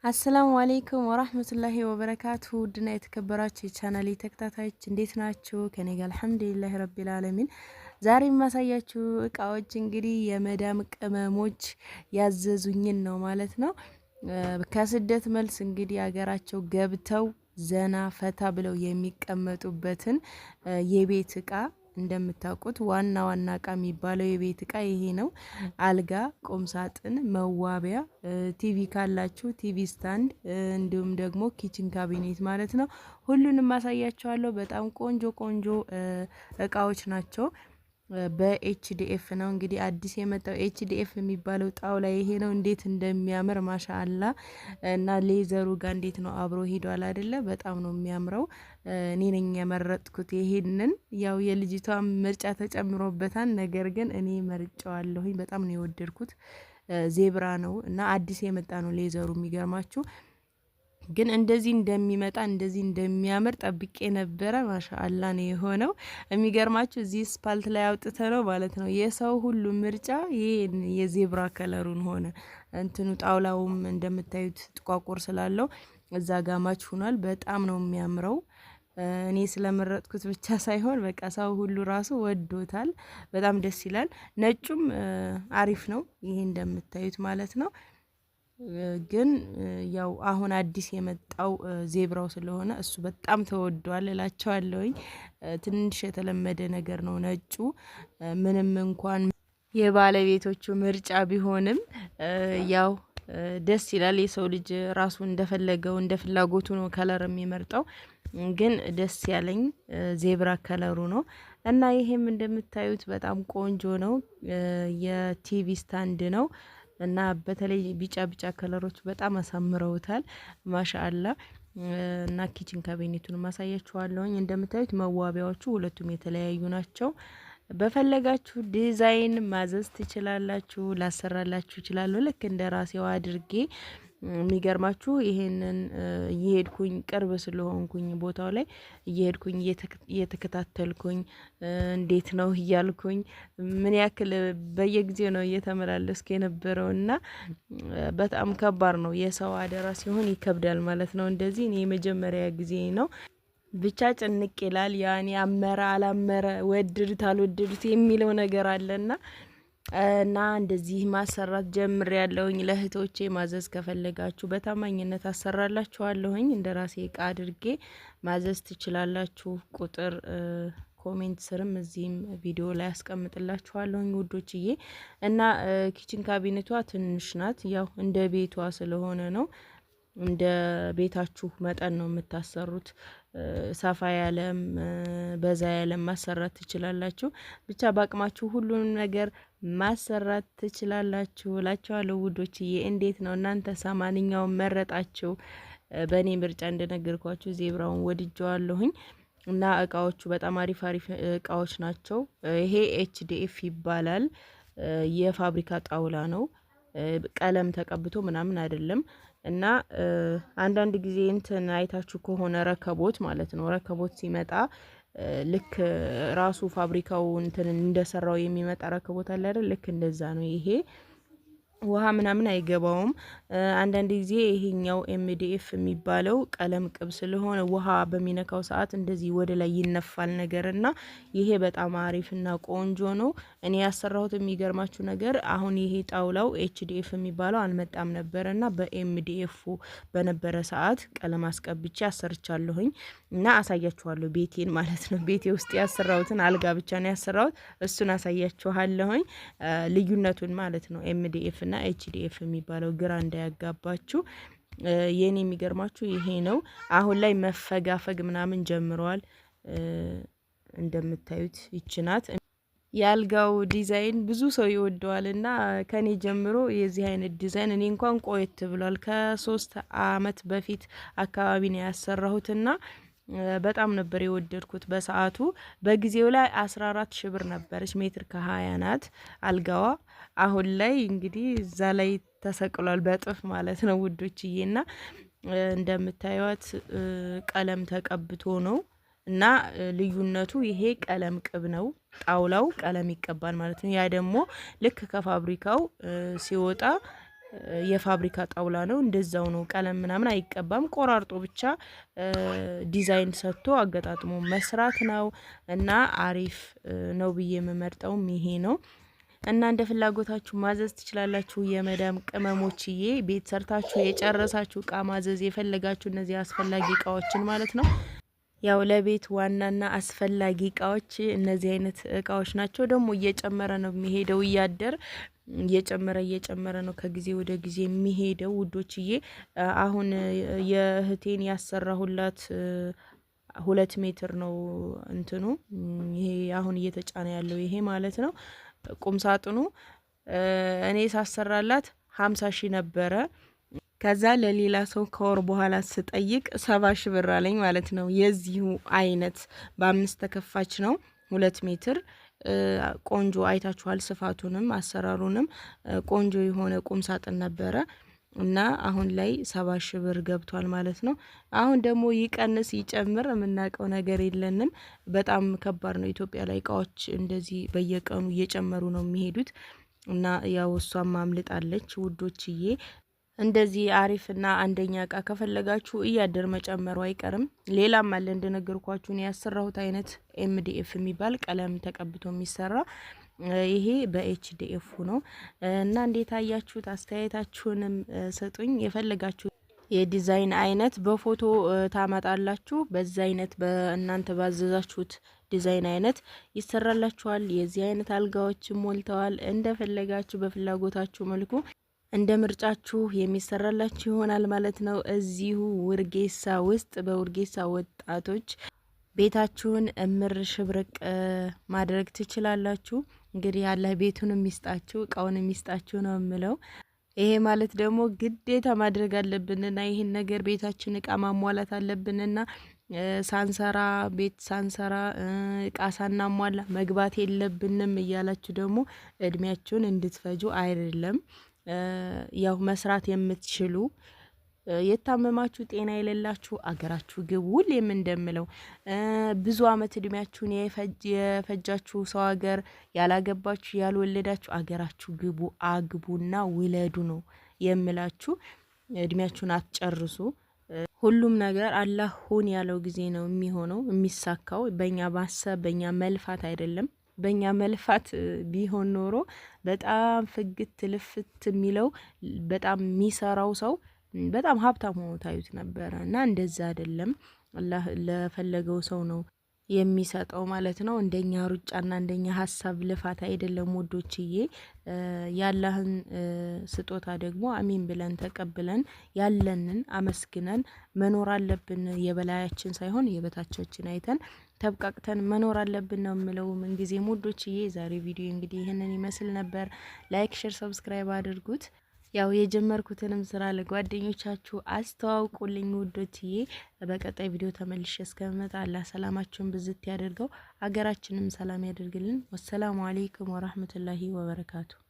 አሰላሙ አለይኩም ወራህመቱላሂ ወበረካቱ ድና የተከበራችሁ የቻናሌ ተከታታዮች እንዴት ናችሁ? ከኔ ጋር አልሐምዱሊላህ ረቢል ዓለሚን። ዛሬ የማሳያችሁ እቃዎች እንግዲህ የመዳም ቅመሞች ያዘዙኝን ነው ማለት ነው። ከስደት መልስ እንግዲህ ሀገራቸው ገብተው ዘና ፈታ ብለው የሚቀመጡበትን የቤት እቃ እንደምታውቁት ዋና ዋና እቃ የሚባለው የቤት እቃ ይሄ ነው። አልጋ፣ ቁም ሳጥን፣ መዋቢያ፣ ቲቪ ካላችሁ ቲቪ ስታንድ፣ እንዲሁም ደግሞ ኪችን ካቢኔት ማለት ነው። ሁሉንም ማሳያችኋለሁ። በጣም ቆንጆ ቆንጆ እቃዎች ናቸው። በኤችዲኤፍ ነው እንግዲህ አዲስ የመጣው ኤችዲኤፍ የሚባለው ጣውላ ይሄ ነው። እንዴት እንደሚያምር ማሻአላ እና ሌዘሩ ጋር እንዴት ነው አብሮ ሄዷል አይደለ? በጣም ነው የሚያምረው። እኔ ነኝ የመረጥኩት ይሄንን። ያው የልጅቷ ምርጫ ተጨምሮበታል፣ ነገር ግን እኔ መርጫዋለሁኝ። በጣም ነው የወደድኩት። ዜብራ ነው እና አዲስ የመጣ ነው ሌዘሩ። የሚገርማችሁ ግን እንደዚህ እንደሚመጣ እንደዚህ እንደሚያምር ጠብቄ ነበረ። ማሻአላ ነው የሆነው። የሚገርማችሁ እዚህ ስፓልት ላይ አውጥተ ነው ማለት ነው። የሰው ሁሉ ምርጫ ይሄ የዜብራ ከለሩን ሆነ። እንትኑ ጣውላውም እንደምታዩት ጥቋቁር ስላለው እዛ ጋር ማች ሆኗል። በጣም ነው የሚያምረው። እኔ ስለመረጥኩት ብቻ ሳይሆን በቃ ሰው ሁሉ ራሱ ወዶታል። በጣም ደስ ይላል። ነጩም አሪፍ ነው፣ ይሄ እንደምታዩት ማለት ነው። ግን ያው አሁን አዲስ የመጣው ዜብራው ስለሆነ እሱ በጣም ተወዷል እላቸዋለሁኝ። ትንሽ የተለመደ ነገር ነው ነጩ። ምንም እንኳን የባለቤቶቹ ምርጫ ቢሆንም ያው ደስ ይላል። የሰው ልጅ ራሱ እንደፈለገው እንደ ፍላጎቱ ነው ከለር የሚመርጠው። ግን ደስ ያለኝ ዜብራ ከለሩ ነው እና ይሄም እንደምታዩት በጣም ቆንጆ ነው። የቲቪ ስታንድ ነው እና በተለይ ቢጫ ቢጫ ከለሮች በጣም አሳምረውታል። ማሻአላ እና ኪችን ካቢኔቱን ማሳያችኋለሁኝ። እንደምታዩት መዋቢያዎቹ ሁለቱም የተለያዩ ናቸው። በፈለጋችሁ ዲዛይን ማዘዝ ትችላላችሁ። ላሰራላችሁ ይችላል ልክ እንደ ራሴው አድርጌ። የሚገርማችሁ ይሄንን እየሄድኩኝ ቅርብ ስለሆንኩኝ ቦታው ላይ እየሄድኩኝ እየተከታተልኩኝ እንዴት ነው እያልኩኝ ምን ያክል በየጊዜው ነው እየተመላለስኩ የነበረውና በጣም ከባድ ነው። የሰው አደራ ሲሆን ይከብዳል ማለት ነው። እንደዚህ እኔ የመጀመሪያ ጊዜ ነው። ብቻ ጭንቅ ይላል። ያኔ አመረ አላመረ ወድዱት አልወደዱት የሚለው ነገር አለና እና እንደዚህ ማሰራት ጀምር ያለውኝ። ለእህቶቼ ማዘዝ ከፈለጋችሁ በታማኝነት አሰራላችኋለሁኝ። እንደ ራሴ እቃ አድርጌ ማዘዝ ትችላላችሁ። ቁጥር ኮሜንት ስርም እዚህም ቪዲዮ ላይ አስቀምጥላችኋለሁኝ ውዶችዬ። እና ኪችን ካቢኔቷ ትንሽ ናት። ያው እንደ ቤቷ ስለሆነ ነው። እንደ ቤታችሁ መጠን ነው የምታሰሩት። ሰፋ ያለም በዛ ያለም ማሰራት ትችላላችሁ። ብቻ በአቅማችሁ ሁሉንም ነገር ማሰራት ትችላላችሁ እላችኋለሁ ውዶችዬ። እንዴት ነው እናንተ ማንኛውም መረጣችሁ? በእኔ ምርጫ እንደነገርኳችሁ ዜብራውን ወድጀዋለሁኝ እና እቃዎቹ በጣም አሪፍ አሪፍ እቃዎች ናቸው። ይሄ ኤችዲኤፍ ይባላል። የፋብሪካ ጣውላ ነው። ቀለም ተቀብቶ ምናምን አይደለም። እና አንዳንድ ጊዜ እንትን አይታችሁ ከሆነ ረከቦት ማለት ነው። ረከቦት ሲመጣ ልክ ራሱ ፋብሪካው እንትን እንደሰራው የሚመጣ ረከቦት አለ አይደል? ልክ እንደዛ ነው ይሄ። ውሃ ምናምን አይገባውም። አንዳንድ ጊዜ ይሄኛው ኤምዲኤፍ የሚባለው ቀለም ቅብ ስለሆነ ውሃ በሚነካው ሰዓት እንደዚህ ወደ ላይ ይነፋል ነገርና ይሄ በጣም አሪፍና ቆንጆ ነው። እኔ ያሰራሁት የሚገርማችሁ ነገር አሁን ይሄ ጣውላው ኤችዲኤፍ የሚባለው አልመጣም ነበርና በኤምዲኤፍ በነበረ ሰዓት ቀለም አስቀብቼ አሰርቻለሁኝ እና አሳያችኋለሁ። ቤቴን ማለት ነው። ቤቴ ውስጥ ያሰራሁትን አልጋ ብቻ ነው ያሰራሁት። እሱን አሳያችኋለሁኝ ልዩነቱን ማለት ነው። ኤምዲኤፍ እና ኤችዲኤፍ የሚባለው ግራ እንዳያጋባችሁ። የኔ የሚገርማችሁ ይሄ ነው። አሁን ላይ መፈጋፈግ ምናምን ጀምረዋል። እንደምታዩት ይችናት። የአልጋው ዲዛይን ብዙ ሰው ይወደዋል እና ከኔ ጀምሮ የዚህ አይነት ዲዛይን እኔ እንኳን ቆየት ብሏል። ከ3 አመት በፊት አካባቢ ነው ያሰራሁትና በጣም ነበር የወደድኩት በሰዓቱ። በጊዜው ላይ 14 ሺህ ብር ነበረች። ሜትር ከ20 ናት አልጋዋ። አሁን ላይ እንግዲህ እዛ ላይ ተሰቅሏል በጥፍ ማለት ነው ውዶችዬና እንደምታዩት ቀለም ተቀብቶ ነው እና ልዩነቱ ይሄ ቀለም ቅብ ነው። ጣውላው ቀለም ይቀባል ማለት ነው። ያ ደግሞ ልክ ከፋብሪካው ሲወጣ የፋብሪካ ጣውላ ነው። እንደዛው ነው። ቀለም ምናምን አይቀባም። ቆራርጦ ብቻ ዲዛይን ሰጥቶ አገጣጥሞ መስራት ነው እና አሪፍ ነው ብዬ የምመርጠውም ይሄ ነው። እና እንደ ፍላጎታችሁ ማዘዝ ትችላላችሁ። የመዳም ቅመሞችዬ ቤት ሰርታችሁ የጨረሳችሁ እቃ ማዘዝ የፈለጋችሁ እነዚህ አስፈላጊ እቃዎችን ማለት ነው። ያው ለቤት ዋናና አስፈላጊ እቃዎች እነዚህ አይነት እቃዎች ናቸው። ደግሞ እየጨመረ ነው የሚሄደው፣ እያደር እየጨመረ ነው ከጊዜ ወደ ጊዜ የሚሄደው ውዶችዬ። አሁን የእህቴን ያሰራሁላት 2 ሜትር ነው እንትኑ ይሄ አሁን እየተጫነ ያለው ይሄ ማለት ነው። ቁም ሳጥኑ እኔ ሳሰራላት 50 ሺህ ነበረ። ከዛ ለሌላ ሰው ከወር በኋላ ስጠይቅ 70 ሺህ ብር አለኝ ማለት ነው። የዚሁ አይነት በ5 ተከፋች ነው 2 ሜትር ቆንጆ አይታችኋል። ስፋቱንም አሰራሩንም ቆንጆ የሆነ ቁም ሳጥን ነበረ እና አሁን ላይ 70 ሺህ ብር ገብቷል ማለት ነው። አሁን ደግሞ ይቀንስ ይጨምር የምናውቀው ነገር የለንም። በጣም ከባድ ነው። ኢትዮጵያ ላይ እቃዎች እንደዚህ በየቀኑ እየጨመሩ ነው የሚሄዱት እና ያው እሷም ማምልጣለች ውዶችዬ። እንደዚህ አሪፍና አንደኛ እቃ ከፈለጋችሁ እያደር መጨመሩ አይቀርም። ሌላም አለ እንደነገርኳችሁ ነው ያሰራሁት አይነት ኤምዲኤፍ የሚባል ቀለም ተቀብቶ የሚሰራ ይሄ በኤችዲኤፍ ነው እና እንዴት አያችሁት? አስተያየታችሁንም ሰጡኝ። የፈለጋችሁ የዲዛይን አይነት በፎቶ ታመጣላችሁ። በዛ አይነት በእናንተ ባዘዛችሁት ዲዛይን አይነት ይሰራላችኋል። የዚህ አይነት አልጋዎችም ሞልተዋል። እንደፈለጋችሁ በፍላጎታችሁ መልኩ እንደ ምርጫችሁ የሚሰራላችሁ ይሆናል ማለት ነው። እዚሁ ውርጌሳ ውስጥ በውርጌሳ ወጣቶች ቤታችሁን እምር ሽብርቅ ማድረግ ትችላላችሁ። እንግዲህ ያለ ቤቱን የሚስጣችሁ እቃውን የሚስጣችሁ ነው የምለው። ይሄ ማለት ደግሞ ግዴታ ማድረግ አለብንና ይህን ነገር ቤታችን እቃ ማሟላት አለብንና ሳንሰራ ቤት ሳንሰራ እቃ ሳናሟላ መግባት የለብንም እያላችሁ ደግሞ እድሜያችሁን እንድትፈጁ አይደለም። ያው መስራት የምትችሉ የታመማችሁ ጤና የሌላችሁ አገራችሁ ግቡ። ሁሌም እንደምለው ብዙ አመት እድሜያችሁን የፈጃችሁ ሰው ሀገር ያላገባችሁ ያልወለዳችሁ አገራችሁ ግቡ፣ አግቡና ውለዱ ነው የምላችሁ። እድሜያችሁን አትጨርሱ። ሁሉም ነገር አላህ ሁን ያለው ጊዜ ነው የሚሆነው የሚሳካው። በእኛ ማሰብ በእኛ መልፋት አይደለም። በእኛ መልፋት ቢሆን ኖሮ በጣም ፍግት ልፍት የሚለው በጣም የሚሰራው ሰው በጣም ሀብታም ሆኖ ታዩት ነበረ እና እንደዛ አይደለም። አላህ ለፈለገው ሰው ነው የሚሰጠው ማለት ነው። እንደኛ ሩጫና እንደኛ ሀሳብ ልፋት አይደለም ወዶችዬ። ያላህን ስጦታ ደግሞ አሚን ብለን ተቀብለን ያለንን አመስግነን መኖር አለብን። የበላያችን ሳይሆን የበታቻችን አይተን ተብቃቅተን መኖር አለብን ነው የምለው ምንጊዜም ወዶችዬ። ዛሬ ቪዲዮ እንግዲህ ይህንን ይመስል ነበር። ላይክ፣ ሼር፣ ሰብስክራይብ አድርጉት። ያው የጀመርኩትንም ስራ ለጓደኞቻችሁ አስተዋውቁልኝ ውዶችዬ። በቀጣይ ቪዲዮ ተመልሼ እስከመጣ አላህ ሰላማችሁን ብዝት ያደርገው፣ አገራችንም ሰላም ያደርግልን። ወሰላሙ አለይኩም ወራህመቱላሂ ወበረካቱ።